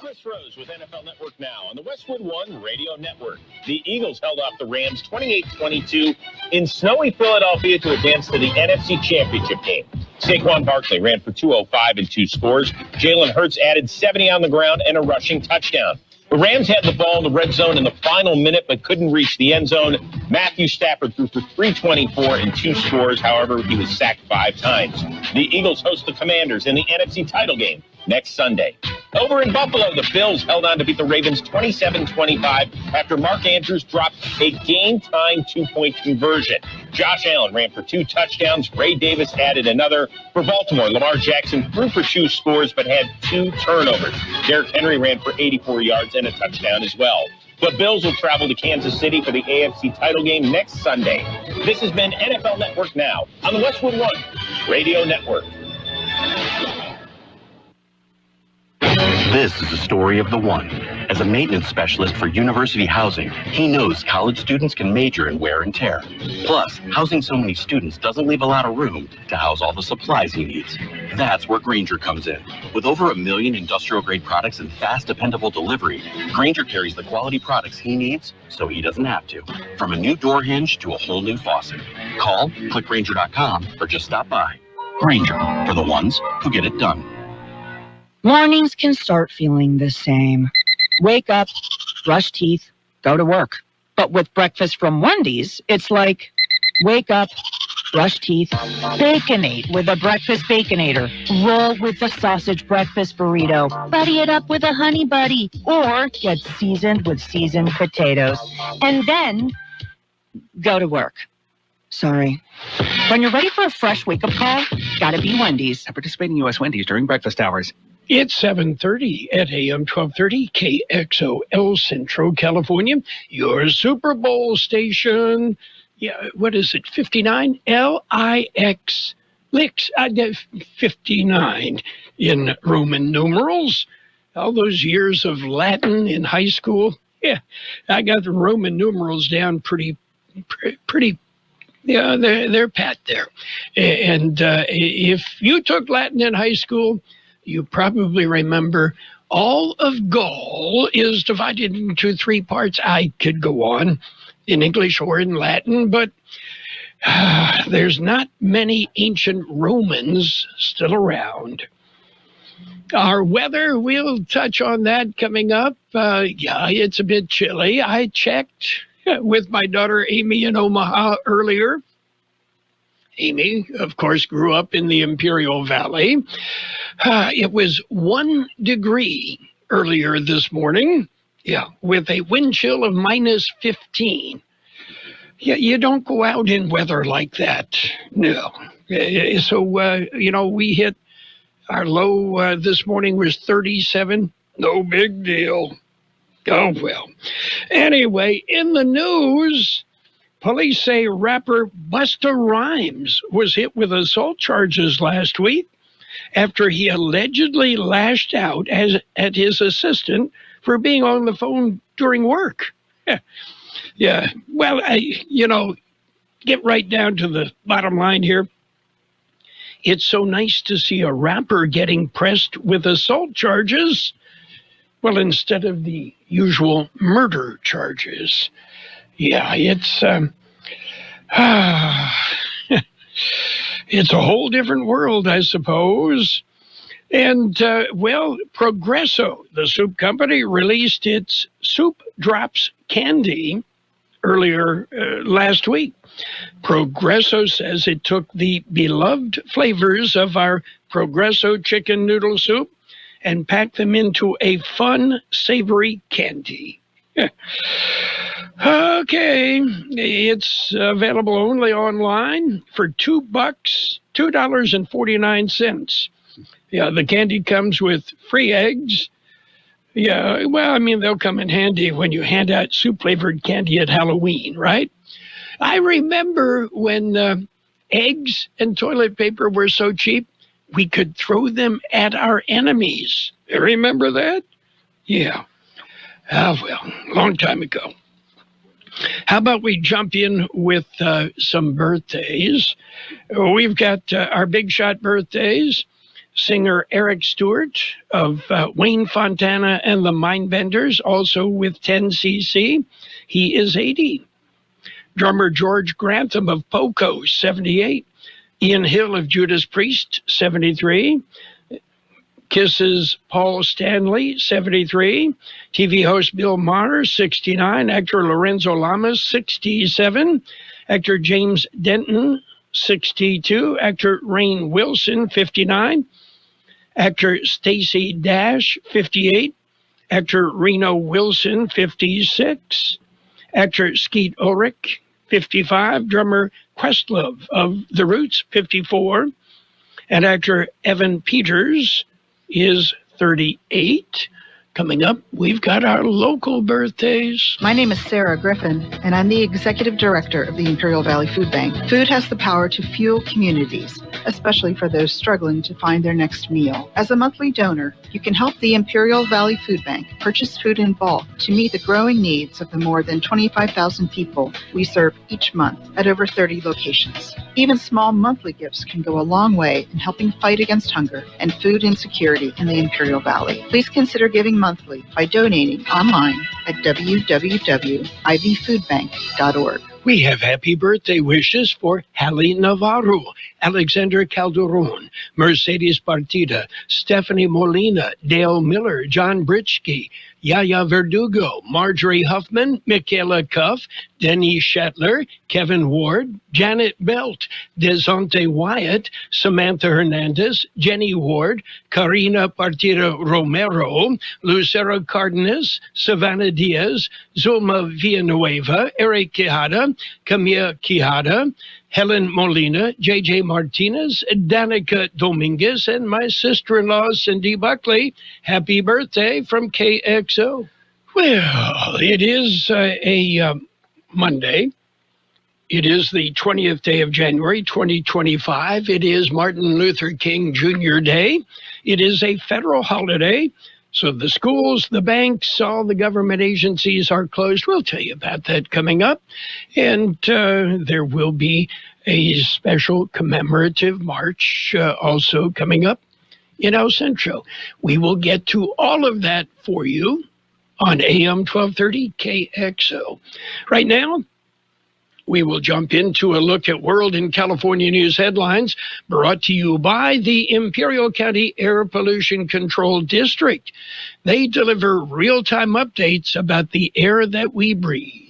Chris Rose with NFL Network Now on the Westwood One Radio Network. The Eagles held off the Rams 28-22 in snowy Philadelphia to advance to the NFC Championship game. Saquon Barkley ran for 205 and 2 scores. Jalen Hurts added 70 on the ground and a rushing touchdown. The Rams had the ball in the red zone in the final minute, but couldn't reach the end zone. Matthew Stafford threw for 324 and 2 scores. However, he was sacked 5 times. The Eagles host the Commanders in the NFC title game next Sunday. Over in Buffalo, the Bills held on to beat the Ravens 27-25 after Mark Andrews dropped a game-time 2-point conversion. Josh Allen ran for 2 touchdowns. Ray Davis added another. For Baltimore, Lamar Jackson threw for 2 scores but had 2 turnovers. Derrick Henry ran for 84 yards and a touchdown as well. The Bills will travel to Kansas City for the AFC title game next Sunday. This has been NFL Network Now on the Westwood One Radio Network. This is the story of the one. As a maintenance specialist for university housing, he knows college students can major in wear and tear. Plus, housing so many students doesn't leave a lot of room to house all the supplies he needs. That's where Grainger comes in. With over 1 million industrial-grade products and fast, dependable delivery, Grainger carries the quality products he needs so he doesn't have to. From a new door hinge to a whole new faucet. Call, click Grainger.com, or just stop by. Grainger, for the ones who get it done. Mornings can start feeling the same. Wake up, brush teeth, go to work. But with breakfast from Wendy's, it's like, wake up, brush teeth, Baconate with a breakfast Baconator. Roll with the sausage breakfast burrito. Buddy it up with a honey buddy. Or get seasoned with seasoned potatoes. And then go to work. Sorry. When you're ready for a fresh wake-up call, gotta be Wendy's. At participating U.S. Wendy's during breakfast hours. It's 7:30 at AM 1230 KXO El Centro, California. Your Super Bowl station. Yeah, what is it? 59 LIX. Lix. 59 in Roman numerals. All those years of Latin in high school. Yeah, I got the Roman numerals down pretty. Yeah, they're pat there. And if you took Latin in high school, you probably remember all of Gaul is divided into 3 parts. I could go on in English or in Latin, but there's not many ancient Romans still around. Our weather, we'll touch on that coming up. Yeah, it's a bit chilly. I checked with my daughter Amy in Omaha earlier. Amy, of course, grew up in the Imperial Valley. It was 1 degree earlier this morning, with a wind chill of minus 15. Yeah, you don't go out in weather like that, no. So, we hit our low this morning was 37. No big deal. Oh, well. Anyway, in the news, police say rapper Busta Rhymes was hit with assault charges last week after he allegedly lashed out at his assistant for being on the phone during work. Yeah. Well, get right down to the bottom line here. It's so nice to see a rapper getting pressed with assault charges. Well, instead of the usual murder charges. Yeah, it's it's a whole different world, I suppose. And, Progresso, the soup company, released its Soup Drops candy earlier last week. Progresso says it took the beloved flavors of our Progresso chicken noodle soup and packed them into a fun, savory candy. Okay, it's available only online for $2, $2.49. Yeah, the candy comes with free eggs. Yeah, well, they'll come in handy when you hand out soup-flavored candy at Halloween, right? I remember when eggs and toilet paper were so cheap, we could throw them at our enemies. You remember that? Yeah. Long time ago. How about we jump in with some birthdays? We've got our big shot birthdays. Singer Eric Stewart of Wayne Fontana and the Mindbenders, also with 10cc. He is 80. Drummer George Grantham of Poco, 78. Ian Hill of Judas Priest, 73. Kiss's Paul Stanley, 73. TV host Bill Maher, 69. Actor Lorenzo Lamas, 67. Actor James Denton, 62. Actor Rainn Wilson, 59. Actor Stacey Dash, 58. Actor Reno Wilson, 56. Actor Skeet Ulrich, 55. Drummer Questlove of The Roots, 54. And actor Evan Peters is 38. Coming up, we've got our local birthdays. My name is Sarah Griffin, and I'm the Executive Director of the Imperial Valley Food Bank. Food has the power to fuel communities, especially for those struggling to find their next meal. As a monthly donor, you can help the Imperial Valley Food Bank purchase food in bulk to meet the growing needs of the more than 25,000 people we serve each month at over 30 locations. Even small monthly gifts can go a long way in helping fight against hunger and food insecurity in the Imperial Valley. Please consider giving monthly by donating online at www.ivfoodbank.org. We have happy birthday wishes for Hallie Navarro, Alexander Calderon, Mercedes Partida, Stephanie Molina, Dale Miller, John Britschke, Yaya Verdugo, Marjorie Huffman, Michaela Cuff, Denny Shetler, Kevin Ward, Janet Belt, Desonte Wyatt, Samantha Hernandez, Jenny Ward, Karina Partida Romero, Lucero Cardenas, Savannah Diaz, Zulma Villanueva, Eric Quijada, Camilla Quijada, Helen Molina, J.J. Martinez, Danica Dominguez, and my sister-in-law, Cindy Buckley. Happy birthday from KXO. Well, it is a Monday. It is the 20th day of January, 2025. It is Martin Luther King Jr. Day. It is a federal holiday. So the schools, the banks, all the government agencies are closed. We'll tell you about that coming up. And there will be a special commemorative march also coming up in El Centro. We will get to all of that for you on AM 1230 KXO. Right now, we will jump into a look at World and California News headlines brought to you by the Imperial County Air Pollution Control District. They deliver real-time updates about the air that we breathe.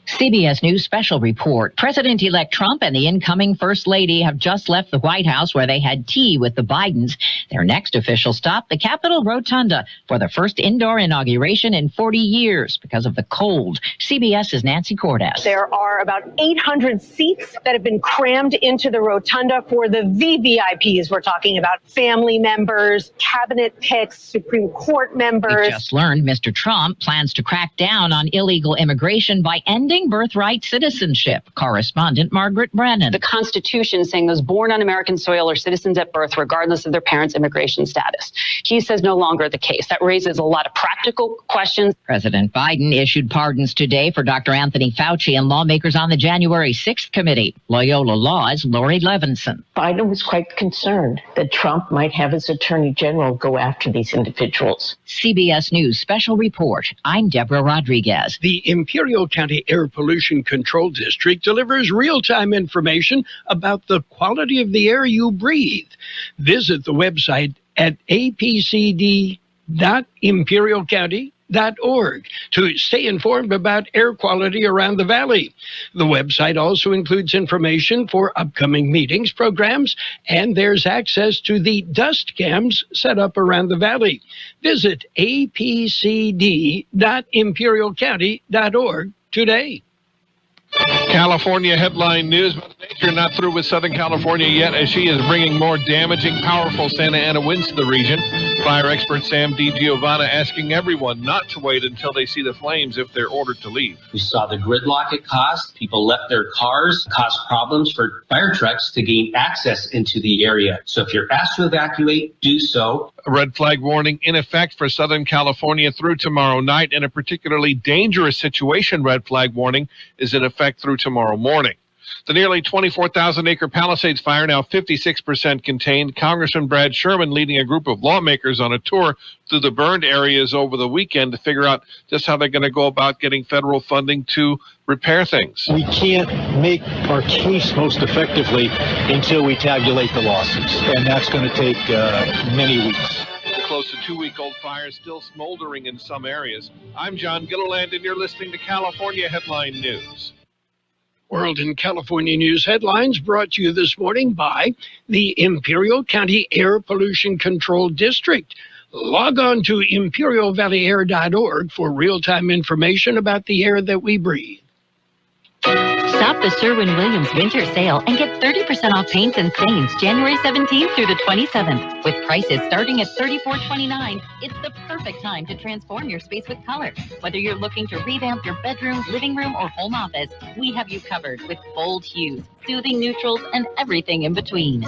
CBS News special report. President-elect Trump and the incoming First Lady have just left the White House where they had tea with the Bidens. Their next official stop, the Capitol Rotunda, for the first indoor inauguration in 40 years because of the cold. CBS's Nancy Cordes. There are about 800 seats that have been crammed into the Rotunda for the VVIPs. We're talking about family members, cabinet picks, Supreme Court members. We just learned Mr. Trump plans to crack down on illegal immigration by ending birthright citizenship. Correspondent Margaret Brennan. The Constitution saying those born on American soil are citizens at birth, regardless of their parents' immigration status. He says no longer the case. That raises a lot of practical questions. President Biden issued pardons today for Dr. Anthony Fauci and lawmakers on the January 6th committee. Loyola Law's Lori Levinson. Biden was quite concerned that Trump might have his attorney general go after these individuals. CBS News special report. I'm Deborah Rodriguez. The Imperial County Air Pollution Control District delivers real-time information about the quality of the air you breathe. Visit the website at apcd.imperialcounty.org to stay informed about air quality around the valley. The website also includes information for upcoming meetings, programs, and there's access to the dust cams set up around the valley. Visit apcd.imperialcounty.org today. California headline news. Mother Nature not through with Southern California yet, as she is bringing more damaging, powerful Santa Ana winds to the region. Fire expert Sam DiGiovanna asking everyone not to wait until they see the flames if they're ordered to leave. We saw the gridlock it caused. People left their cars, caused problems for fire trucks to gain access into the area. So if you're asked to evacuate, do so. A red flag warning in effect for Southern California through tomorrow night, and a particularly dangerous situation red flag warning is in effect through tomorrow morning. The nearly 24,000-acre Palisades fire now 56% contained. Congressman Brad Sherman leading a group of lawmakers on a tour through the burned areas over the weekend to figure out just how they're going to go about getting federal funding to repair things. We can't make our case most effectively until we tabulate the losses, and that's going to take many weeks. The close to 2-week-old fire is still smoldering in some areas. I'm John Gilliland, and you're listening to California Headline News. World and California News headlines brought to you this morning by the Imperial County Air Pollution Control District. Log on to imperialvalleyair.org for real-time information about the air that we breathe. Shop the Sherwin-Williams winter sale and get 30% off paints and stains January 17th through the 27th. With prices starting at $34.29, it's the perfect time to transform your space with color. Whether you're looking to revamp your bedroom, living room, or home office, we have you covered with bold hues, soothing neutrals, and everything in between.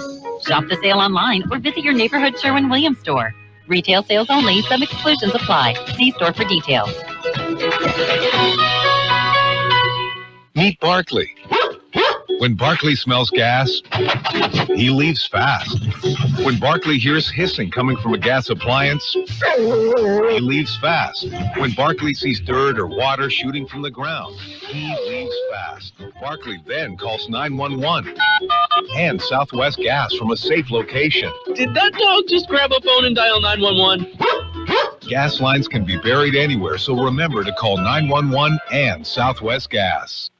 Shop the sale online or visit your neighborhood Sherwin-Williams store. Retail sales only, some exclusions apply. See store for details. Meet Barkley. When Barkley smells gas, he leaves fast. When Barkley hears hissing coming from a gas appliance, he leaves fast. When Barkley sees dirt or water shooting from the ground, he leaves fast. Barkley then calls 911 and Southwest Gas from a safe location. Did that dog just grab a phone and dial 911? Gas lines can be buried anywhere, so remember to call 911 and Southwest Gas.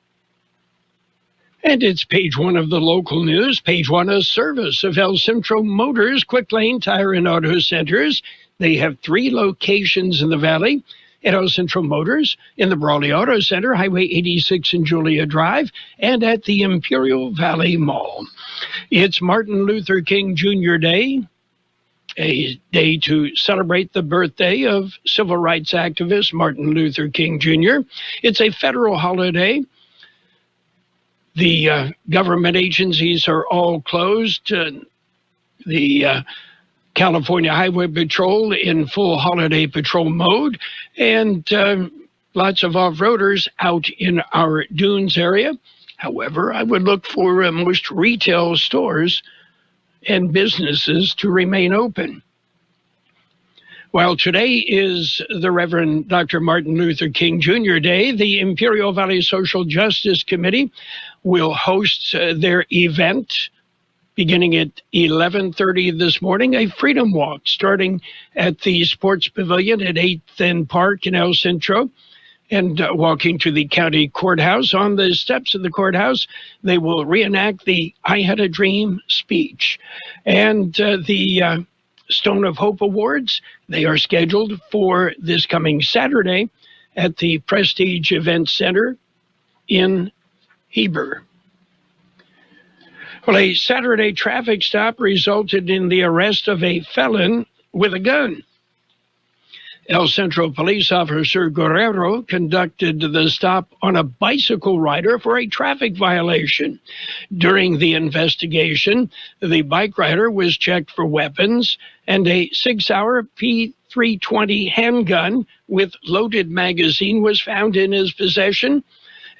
And it's page one of the local news. Page one, a service of El Centro Motors Quick Lane Tire and Auto Centers. They have 3 locations in the valley. At El Centro Motors, in the Brawley Auto Center, Highway 86 and Julia Drive, and at the Imperial Valley Mall. It's Martin Luther King Jr. Day, a day to celebrate the birthday of civil rights activist Martin Luther King Jr. It's a federal holiday. The government agencies are all closed. The California Highway Patrol in full holiday patrol mode, and lots of off-roaders out in our Dunes area. However, I would look for most retail stores and businesses to remain open. While today is the Reverend Dr. Martin Luther King Jr. Day, the Imperial Valley Social Justice Committee will host their event beginning at 11:30 this morning, a freedom walk starting at the Sports Pavilion at 8th and Park in El Centro, and walking to the county courthouse. On the steps of the courthouse, they will reenact the I Had a Dream speech. And the Stone of Hope Awards, they are scheduled for this coming Saturday at the Prestige Event Center in Heber. Well, a Saturday traffic stop resulted in the arrest of a felon with a gun. El Centro police officer Guerrero conducted the stop on a bicycle rider for a traffic violation. During the investigation, the bike rider was checked for weapons, and a 6-hour P320 handgun with loaded magazine was found in his possession.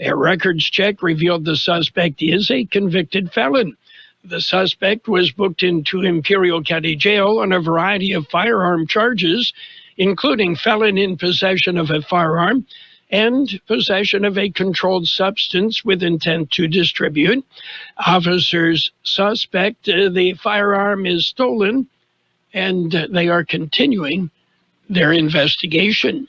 A records check revealed the suspect is a convicted felon. The suspect was booked into Imperial County Jail on a variety of firearm charges, including felon in possession of a firearm and possession of a controlled substance with intent to distribute. Officers suspect the firearm is stolen, and they are continuing their investigation.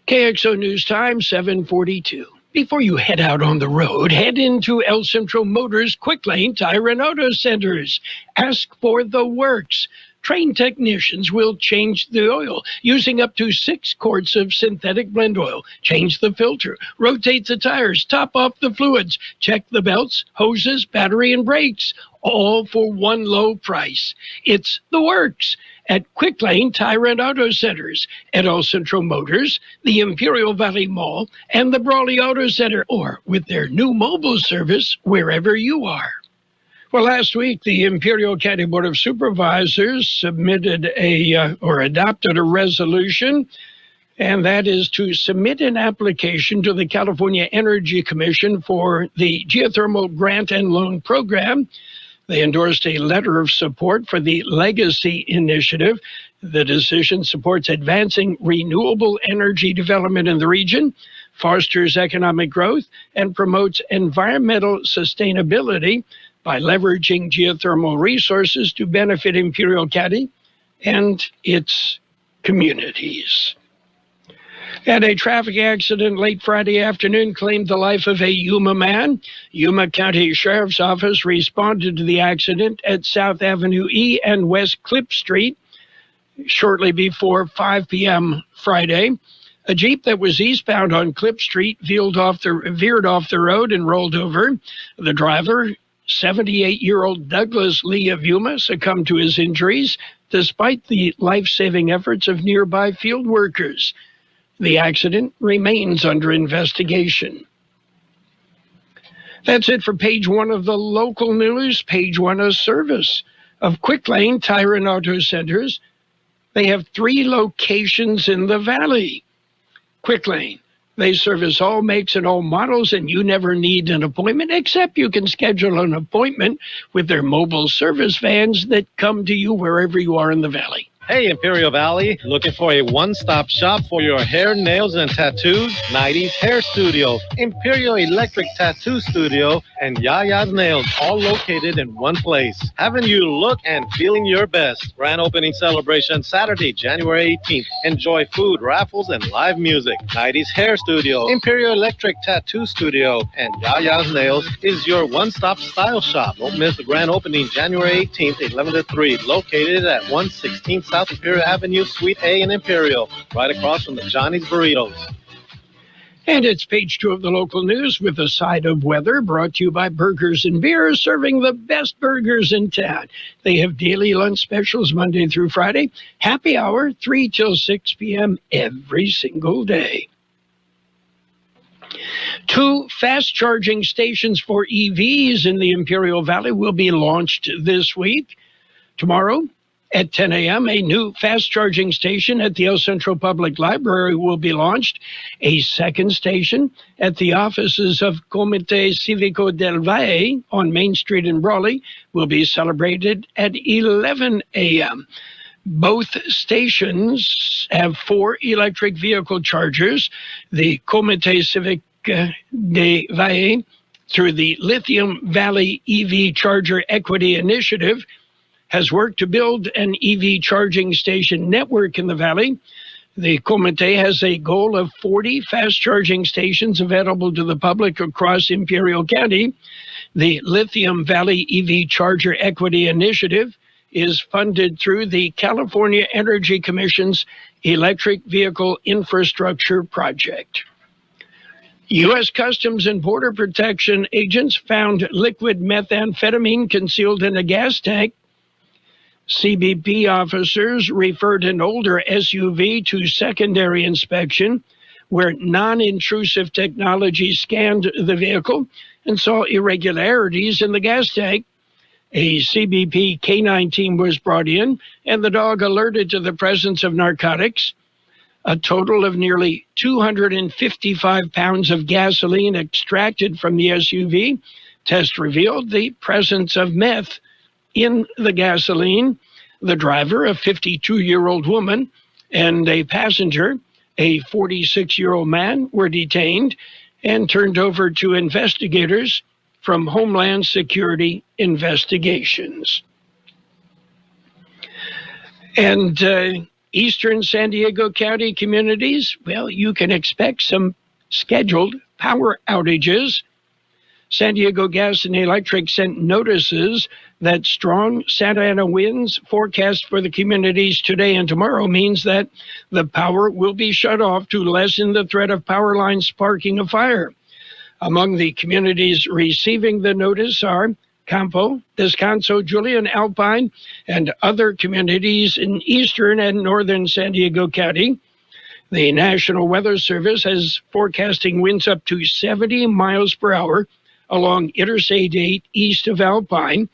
KXO News Time, 7:42. Before you head out on the road, head into El Centro Motors Quick Lane Tire and Auto Centers. Ask for the works. Trained technicians will change the oil using up to 6 quarts of synthetic blend oil. Change the filter, rotate the tires, top off the fluids, check the belts, hoses, battery, and brakes, all for one low price. It's the works at Quick Lane Tire and Auto Centers, at El Centro Motors, the Imperial Valley Mall, and the Brawley Auto Center, or with their new mobile service wherever you are. Well, last week, the Imperial County Board of Supervisors submitted adopted a resolution and that is to submit an application to the California Energy Commission for the Geothermal Grant and Loan Program. They endorsed a letter of support for the Legacy Initiative. The decision supports advancing renewable energy development in the region, fosters economic growth, and promotes environmental sustainability by leveraging geothermal resources to benefit Imperial County and its communities. And a traffic accident late Friday afternoon claimed the life of a Yuma man. Yuma County Sheriff's Office responded to the accident at South Avenue E and West Clip Street shortly before 5 p.m. Friday. A Jeep that was eastbound on Clip Street veered off the road and rolled over. The driver, 78-year-old Douglas Lee of Yuma, succumbed to his injuries despite the life-saving efforts of nearby field workers. The accident remains under investigation. That's it for page one of the local news. Page one of service of Quick Lane Tire and Auto Centers. They have 3 locations in the valley. Quick Lane. They service all makes and all models, and you never need an appointment, except you can schedule an appointment with their mobile service vans that come to you wherever you are in the valley. Hey, Imperial Valley, looking for a one-stop shop for your hair, nails, and tattoos? 90s Hair Studio, Imperial Electric Tattoo Studio, and Yaya's Nails, all located in one place. Having you look and feeling your best. Grand opening celebration Saturday, January 18th. Enjoy food, raffles, and live music. 90s Hair Studio, Imperial Electric Tattoo Studio, and Yaya's Nails is your one-stop style shop. Don't miss the grand opening January 18th, 11 to 3, located at 116 South Imperial Avenue, Suite A in Imperial, right across from the Johnny's Burritos. And it's page 2 of the local news with a side of weather, brought to you by Burgers and Beers, serving the best burgers in town. They have daily lunch specials Monday through Friday, happy hour 3 till 6 p.m. every single day. 2 fast charging stations for EVs in the Imperial Valley will be launched this week. Tomorrow, at 10 a.m., a new fast-charging station at the El Centro Public Library will be launched. A second station at the offices of Comité Cívico del Valle on Main Street in Brawley will be celebrated at 11 a.m. Both stations have 4 electric vehicle chargers. The Comité Cívico del Valle, through the Lithium Valley EV Charger Equity Initiative, has worked to build an EV charging station network in the valley. The Comité has a goal of 40 fast charging stations available to the public across Imperial County. The Lithium Valley EV Charger Equity Initiative is funded through the California Energy Commission's Electric Vehicle Infrastructure Project. U.S. Customs and Border Protection agents found liquid methamphetamine concealed in a gas tank. CBP officers referred an older SUV to secondary inspection, where non-intrusive technology scanned the vehicle and saw irregularities in the gas tank. A CBP K-9 team was brought in, and the dog alerted to the presence of narcotics. A total of nearly 255 pounds of gasoline extracted from the SUV. Test revealed the presence of meth in the gasoline. The driver, a 52-year-old woman, and a passenger, a 46-year-old man, were detained and turned over to investigators from Homeland Security Investigations. And eastern San Diego County communities, well, you can expect some scheduled power outages. San Diego Gas and Electric sent notices that strong Santa Ana winds forecast for the communities today and tomorrow means that the power will be shut off to lessen the threat of power lines sparking a fire. Among the communities receiving the notice are Campo, Descanso, Julian, Alpine, and other communities in eastern and northern San Diego County. The National Weather Service is forecasting winds up to 70 miles per hour along Interstate 8 east of Alpine,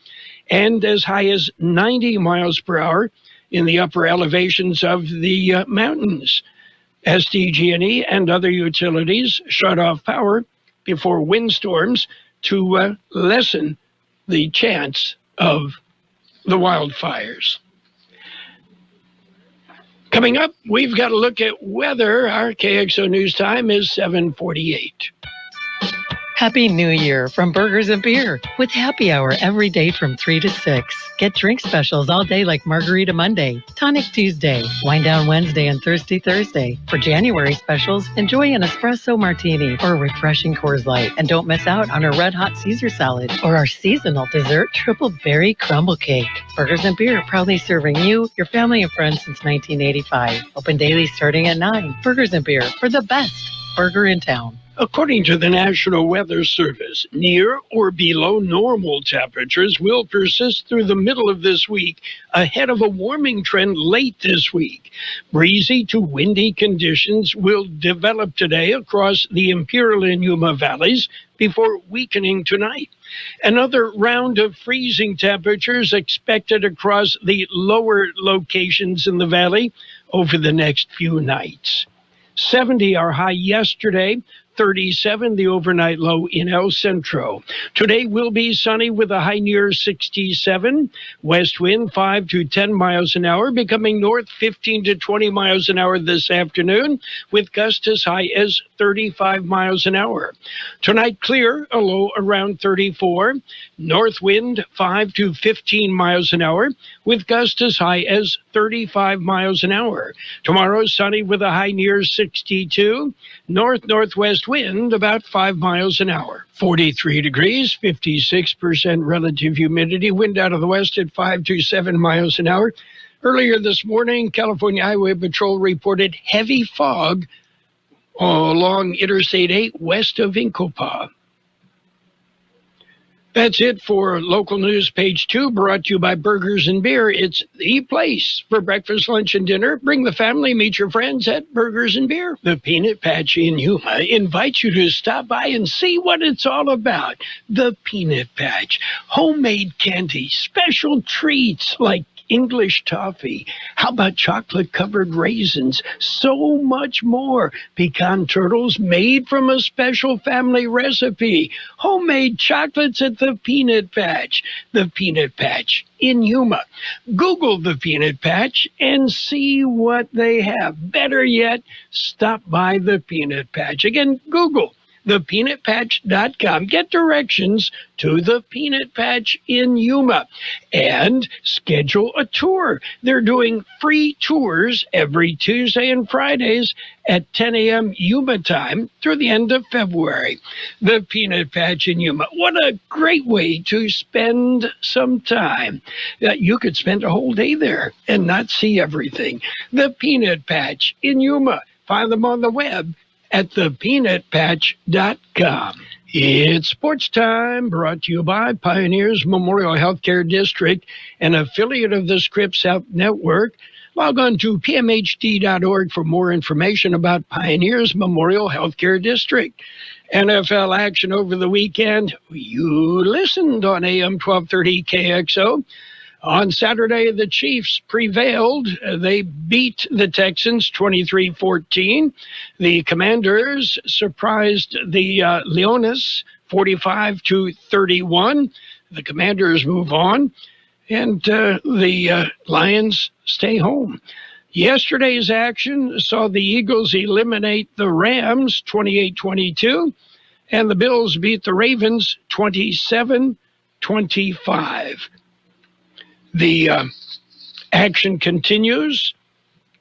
and as high as 90 miles per hour in the upper elevations of the mountains. SDG&E and other utilities shut off power before windstorms to lessen the chance of the wildfires. Coming up, we've got to look at weather. Our KXO News time is 7:48. Happy New Year from Burgers and Beer with happy hour every day from 3 to 6. Get drink specials all day like Margarita Monday, Tonic Tuesday, Wind Down Wednesday, and Thirsty Thursday. For January specials, enjoy an espresso martini or a refreshing Coors Light. And don't miss out on our red hot Caesar salad or our seasonal dessert triple berry crumble cake. Burgers and Beer proudly serving you, your family, and friends since 1985. Open daily starting at 9. Burgers and Beer for the best burger in town. According to the National Weather Service, near or below normal temperatures will persist through the middle of this week, ahead of a warming trend late this week. Breezy to windy conditions will develop today across the Imperial and Yuma valleys before weakening tonight. Another round of freezing temperatures expected across the lower locations in the valley over the next few nights. 70 our high yesterday. 37, the overnight low in El Centro. Today will be sunny with a high near 67. West wind 5 to 10 miles an hour, becoming north 15 to 20 miles an hour this afternoon, with gusts as high as 35 miles an hour. Tonight clear, a low around 34. North wind 5 to 15 miles an hour, with gusts as high as 35 miles an hour. Tomorrow sunny with a high near 62. North-northwest wind about 5 miles an hour. 43 degrees, 56% relative humidity, wind out of the west at 5 to 7 miles an hour. Earlier this morning, California Highway Patrol reported heavy fog along Interstate 8 west of Incopah. That's it for Local News Page 2, brought to you by Burgers and Beer. It's the place for breakfast, lunch, and dinner. Bring the family, meet your friends at Burgers and Beer. The Peanut Patch in Yuma invites you to stop by and see what it's all about. The Peanut Patch. Homemade candy, special treats like English toffee. How about chocolate-covered raisins? So much more. Pecan turtles made from a special family recipe. Homemade chocolates at the Peanut Patch. The Peanut Patch in Yuma. Google the Peanut Patch and see what they have. Better yet, stop by the Peanut Patch. Again, Google thepeanutpatch.com. Get directions to the Peanut Patch in Yuma and schedule a tour. They're doing free tours every Tuesday and Fridays at 10 a.m. Yuma time through the end of February. The Peanut Patch in Yuma. What a great way to spend some time. You could spend a whole day there and not see everything. The Peanut Patch in Yuma. Find them on the web at thepeanutpatch.com. It's sports time, brought to you by Pioneers Memorial Healthcare District, an affiliate of the Scripps Health Network. Log on to pmhd.org for more information about Pioneers Memorial Healthcare District. NFL action over the weekend. You listened on AM 1230 KXO. On Saturday, the Chiefs prevailed. They beat the Texans 23-14. The Commanders surprised the Leones 45-31. The Commanders move on, and the Lions stay home. Yesterday's action saw the Eagles eliminate the Rams 28-22, and the Bills beat the Ravens 27-25. The action continues.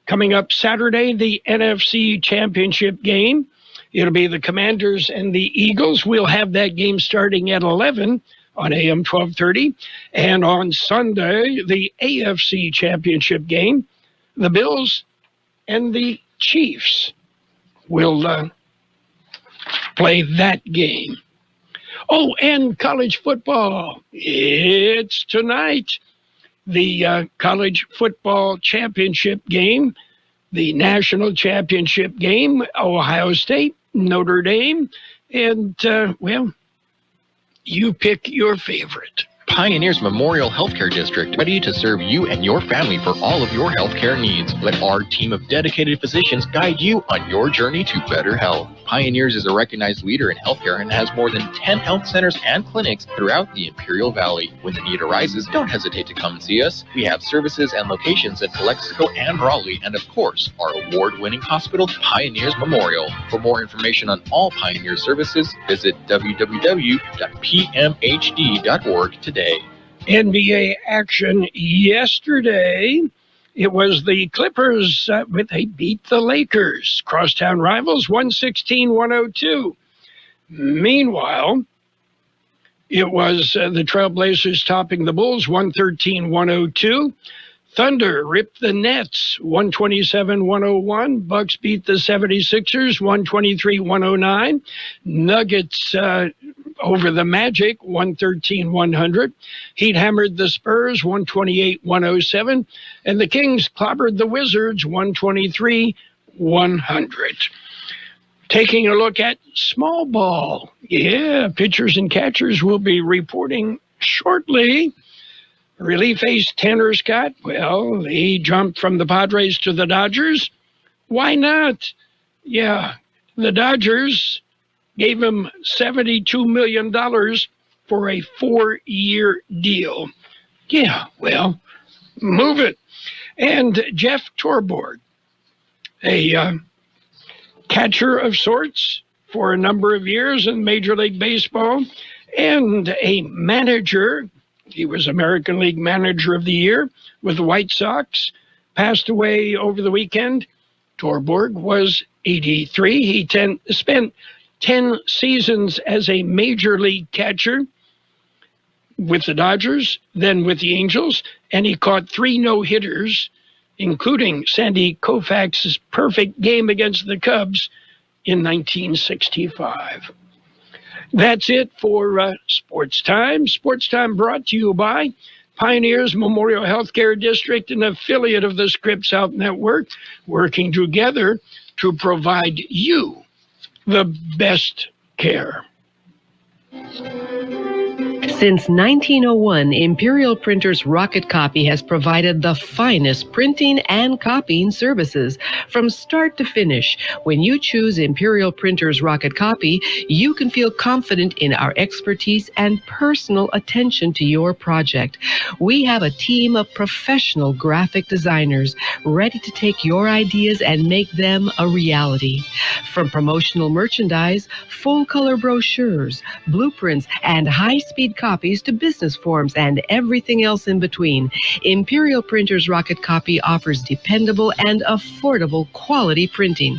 Coming up Saturday, the NFC Championship game. It'll be the Commanders and the Eagles. We'll have that game starting at 11 on AM 1230. And on Sunday, the AFC Championship game. The Bills and the Chiefs will play that game. Oh, and college football. It's tonight. The college football championship game, the national championship game, Ohio State, Notre Dame, and, well, you pick your favorite. Pioneers Memorial Healthcare District, ready to serve you and your family for all of your healthcare needs. Let our team of dedicated physicians guide you on your journey to better health. Pioneers is a recognized leader in healthcare and has more than 10 health centers and clinics throughout the Imperial Valley. When the need arises, don't hesitate to come and see us. We have services and locations at Calexico and Raleigh, and of course, our award-winning hospital, Pioneers Memorial. For more information on all Pioneer services, visit www.pmhd.org today. NBA action yesterday. It was the Clippers, they beat the Lakers. Crosstown rivals, 116-102. Meanwhile, it was the Trailblazers topping the Bulls, 113-102. Thunder ripped the Nets, 127-101. Bucks beat the 76ers, 123-109. Nuggets over the Magic, 113-100. Heat hammered the Spurs, 128-107. And the Kings clobbered the Wizards, 123-100. Taking a look at small ball. Yeah, pitchers and catchers will be reporting shortly. Relief ace Tanner Scott, well, he jumped from the Padres to the Dodgers. Why not? Yeah, the Dodgers gave him $72 million for a 4-year deal. Yeah, well, move it. And Jeff Torborg, a catcher of sorts for a number of years in Major League Baseball, and a manager. He was American League Manager of the Year with the White Sox, passed away over the weekend. Torborg was 83. He spent 10 seasons as a Major League catcher with the Dodgers, then with the Angels, and he caught 3 no-hitters, including Sandy Koufax's perfect game against the Cubs in 1965. That's it for Sports Time. Sports Time brought to you by Pioneers Memorial Healthcare District, an affiliate of the Scripps Health Network, working together to provide you the best care. Since 1901, Imperial Printers Rocket Copy has provided the finest printing and copying services from start to finish. When you choose Imperial Printers Rocket Copy, you can feel confident in our expertise and personal attention to your project. We have a team of professional graphic designers ready to take your ideas and make them a reality. From promotional merchandise, full-color brochures, blueprints, and high-speed copies to business forms and everything else in between, Imperial Printers Rocket Copy offers dependable and affordable quality printing.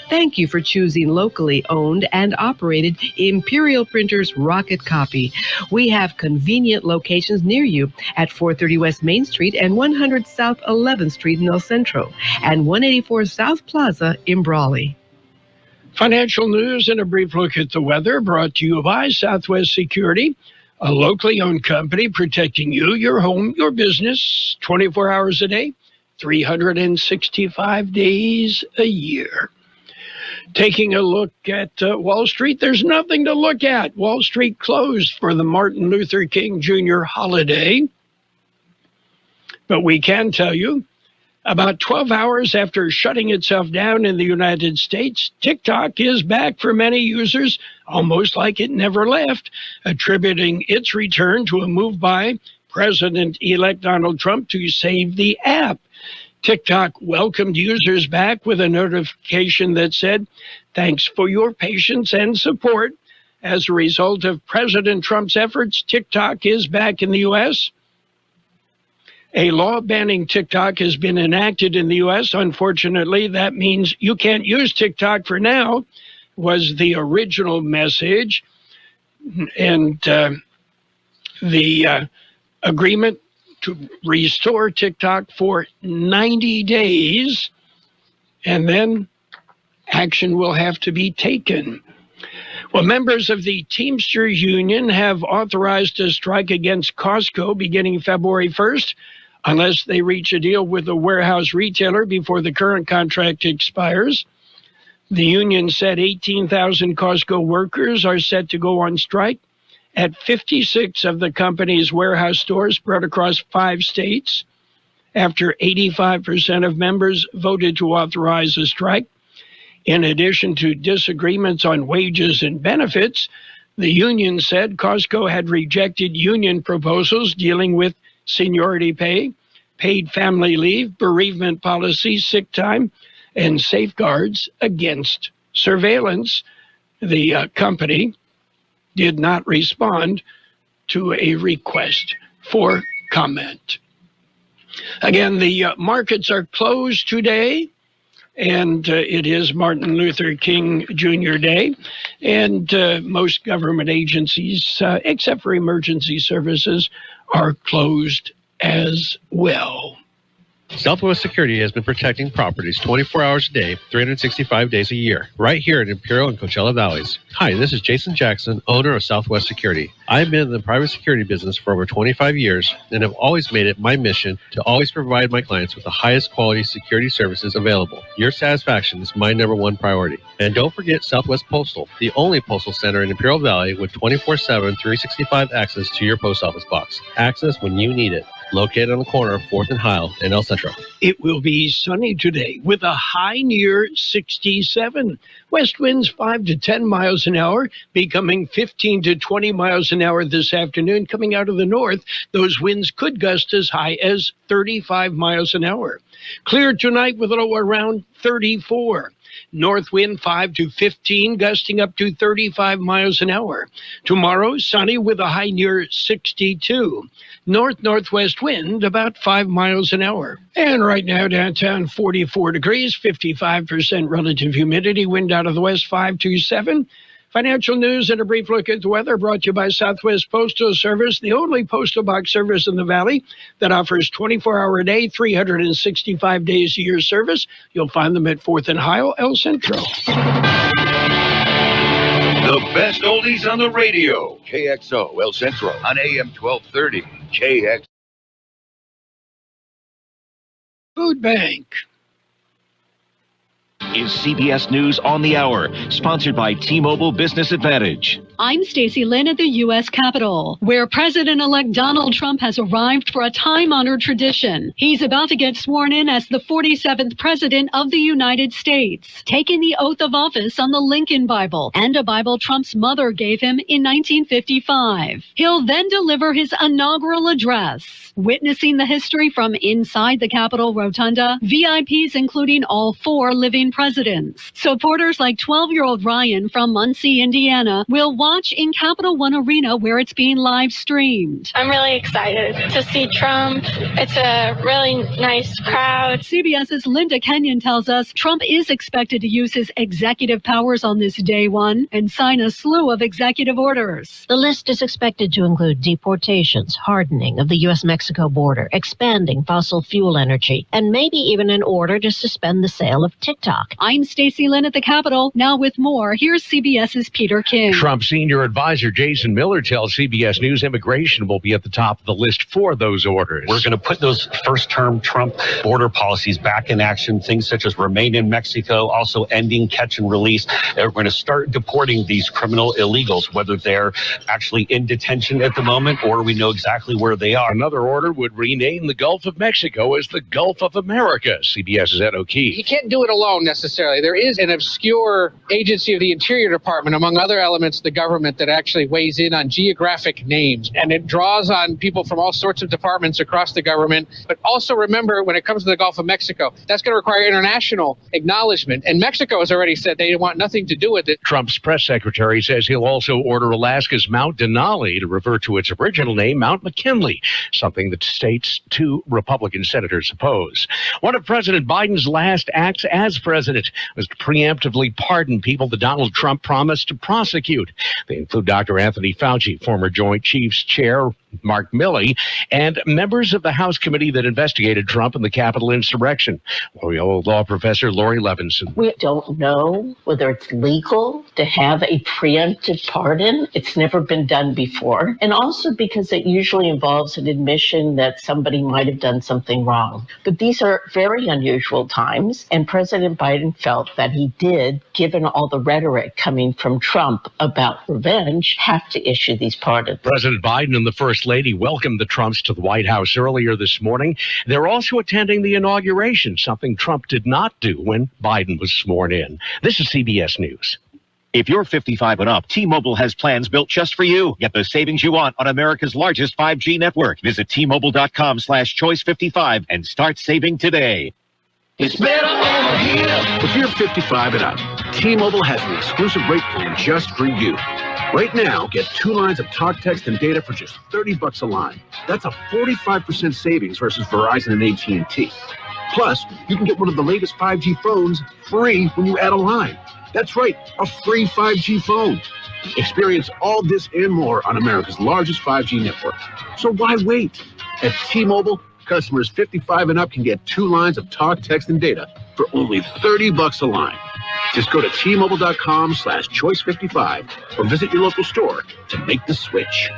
Thank you for choosing locally owned and operated Imperial Printers Rocket Copy. We have convenient locations near you at 430 West Main Street and 100 South 11th Street in El Centro and 184 South Plaza in Brawley. Financial news and a brief look at the weather brought to you by Southwest Security, a locally owned company protecting you, your home, your business, 24 hours a day, 365 days a year. Taking a look at Wall Street, there's nothing to look at. Wall Street closed for the Martin Luther King Jr. holiday. But we can tell you, about 12 hours after shutting itself down in the United States, TikTok is back for many users, almost like it never left, attributing its return to a move by President-elect Donald Trump to save the app. TikTok welcomed users back with a notification that said, "Thanks for your patience and support. As a result of President Trump's efforts, TikTok is back in the U.S." A law banning TikTok has been enacted in the U.S. Unfortunately, that means you can't use TikTok for now, was the original message. And the agreement to restore TikTok for 90 days, and then action will have to be taken. Well, members of the Teamsters Union have authorized a strike against Costco beginning February 1st, unless they reach a deal with a warehouse retailer before the current contract expires. The union said 18,000 Costco workers are set to go on strike, at 56 of the company's warehouse stores spread across 5 states. After 85% of members voted to authorize a strike. In addition to disagreements on wages and benefits, the union said Costco had rejected union proposals dealing with seniority pay, paid family leave, bereavement policy, sick time, and safeguards against surveillance. The company did not respond to a request for comment. Again, the markets are closed today, and it is Martin Luther King Jr. Day, and most government agencies, except for emergency services, are closed as well. Southwest Security has been protecting properties 24 hours a day, 365 days a year, right here in Imperial and Coachella Valleys. Hi, this is Jason Jackson, owner of Southwest Security. I've been in the private security business for over 25 years and have always made it my mission to always provide my clients with the highest quality security services available. Your satisfaction is my #1 priority. And don't forget Southwest Postal, the only postal center in Imperial Valley with 24/7, 365 access to your post office box. Access when you need it. Located on the corner of 4th and Heil in El Centro. It will be sunny today with a high near 67. West winds 5 to 10 miles an hour, becoming 15 to 20 miles an hour this afternoon. Coming out of the north, those winds could gust as high as 35 miles an hour. Clear tonight with a low around 34. North wind 5 to 15, gusting up to 35 miles an hour. Tomorrow, sunny with a high near 62. North-northwest wind about 5 miles an hour. And right now, downtown 44 degrees, 55% relative humidity, wind out of the west 5 to 7. Financial news and a brief look at the weather brought to you by Southwest Postal Service, the only postal box service in the Valley that offers 24-hour a day, 365 days a year service. You'll find them at 4th and Heil, El Centro. The best oldies on the radio. KXO, El Centro, on AM 1230. KX. Food Bank is CBS News on the Hour, sponsored by T-Mobile Business Advantage. I'm Stacey Lynn at the U.S. Capitol, where President-elect Donald Trump has arrived for a time-honored tradition. He's about to get sworn in as the 47th President of the United States, taking the oath of office on the Lincoln Bible and a Bible Trump's mother gave him in 1955. He'll then deliver his inaugural address. Witnessing the history from inside the Capitol Rotunda, VIPs including all 4 living presidents. Supporters like 12-year-old Ryan from Muncie, Indiana, will watch in Capital One Arena where it's being live streamed. I'm really excited to see Trump. It's a really nice crowd. CBS's Linda Kenyon tells us Trump is expected to use his executive powers on this day one and sign a slew of executive orders. The list is expected to include deportations, hardening of the U.S.-Mexico border, expanding fossil fuel energy, and maybe even an order to suspend the sale of TikTok. I'm Stacey Lynn at the Capitol. Now with more, here's CBS's Peter King. Trump senior advisor Jason Miller tells CBS News immigration will be at the top of the list for those orders. We're going to put those first-term Trump border policies back in action, things such as remain in Mexico, also ending catch and release. We're going to start deporting these criminal illegals, whether they're actually in detention at the moment or we know exactly where they are. Another order would rename the Gulf of Mexico as the Gulf of America, CBS's Ed O'Keefe. You can't do it alone necessarily. There is an obscure agency of the Interior Department, among other elements of the government, that actually weighs in on geographic names. And it draws on people from all sorts of departments across the government. But also remember, when it comes to the Gulf of Mexico, that's going to require international acknowledgement. And Mexico has already said they want nothing to do with it. Trump's press secretary says he'll also order Alaska's Mount Denali to revert to its original name, Mount McKinley, something that state's 2 Republican senators oppose. One of President Biden's last acts as president was to preemptively pardon people that Donald Trump promised to prosecute. They include Dr. Anthony Fauci, former Joint Chiefs Chair, Mark Milley, and members of the House committee that investigated Trump and the Capitol insurrection. Loyola law professor Lori Levinson. We don't know whether it's legal to have a preemptive pardon. It's never been done before. And also because it usually involves an admission that somebody might have done something wrong. But these are very unusual times, and President Biden felt that he did, given all the rhetoric coming from Trump about revenge, have to issue these pardons. President Biden and the First Lady welcomed the Trumps to the White House earlier this morning. They're also attending the inauguration, something Trump did not do when Biden was sworn in. This is CBS News. If you're 55 and up, T-Mobile has plans built just for you. Get the savings you want on America's largest 5G network. Visit T-Mobile.com/choice55 and start saving today. It's better over here. If you're 55 and up, T-Mobile has an exclusive rate plan just for you. Right now, get 2 lines of talk, text, and data for just $30 a line. That's a 45% savings versus Verizon and AT&T. Plus, you can get one of the latest 5G phones free when you add a line. That's right, a free 5G phone. Experience all this and more on America's largest 5G network. So why wait? At T-Mobile, customers 55 and up can get 2 lines of talk, text, and data for only $30 a line. Just go to T-Mobile.com/choice55 or visit your local store to make the switch.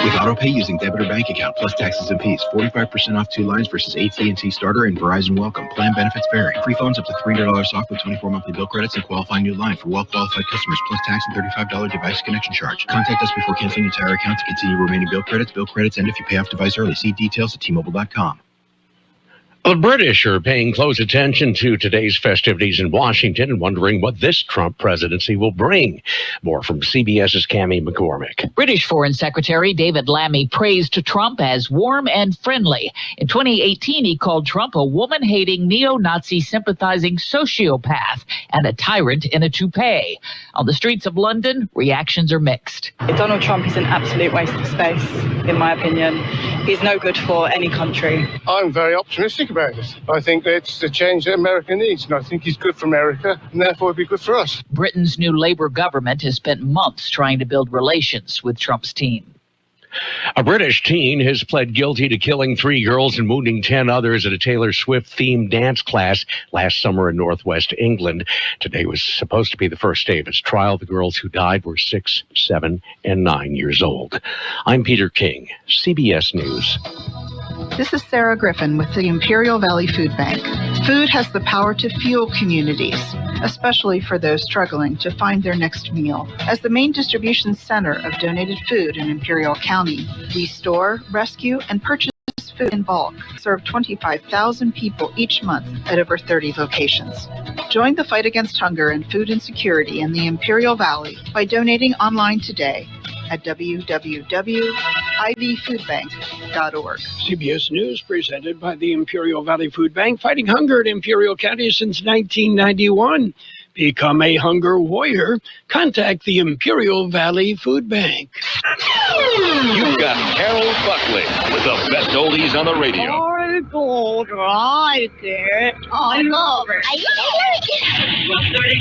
With AutoPay using debit or bank account plus taxes and fees, 45% off 2 lines versus AT&T Starter and Verizon Welcome. Plan benefits vary. Free phones up to $300 off with 24 monthly bill credits and qualifying new line for well-qualified customers plus tax and $35 device connection charge. Contact us before canceling your entire account to continue remaining bill credits. Bill credits end if you pay off device early. See details at T-Mobile.com. The British are paying close attention to today's festivities in Washington and wondering what this Trump presidency will bring. More from CBS's Cammie McCormick. British Foreign Secretary David Lammy praised Trump as warm and friendly. In 2018, he called Trump a woman-hating, neo-Nazi sympathizing sociopath and a tyrant in a toupee. On the streets of London, reactions are mixed. Donald Trump is an absolute waste of space, in my opinion. He's no good for any country. I'm very optimistic about it. I think it's the change that America needs, and I think he's good for America, and therefore it'd be good for us. Britain's new Labour government has spent months trying to build relations with Trump's team. A British teen has pled guilty to killing 3 girls and wounding 10 others at a Taylor Swift-themed dance class last summer in northwest England. Today was supposed to be the first day of his trial. The girls who died were 6, 7, and 9 years old. I'm Peter King, CBS News. This is Sarah Griffin with the Imperial Valley Food Bank. Food has the power to fuel communities, especially for those struggling to find their next meal. As the main distribution center of donated food in Imperial County, we store, rescue, and purchase food in bulk, serve 25,000 people each month at over 30 locations. Join the fight against hunger and food insecurity in the Imperial Valley by donating online today at www.ivfoodbank.org. CBS News presented by the Imperial Valley Food Bank, fighting hunger in Imperial County since 1991. Become a hunger warrior. Contact the Imperial Valley Food Bank. You've got Carroll Buckley with the best oldies on the radio. I don't like it. I love it.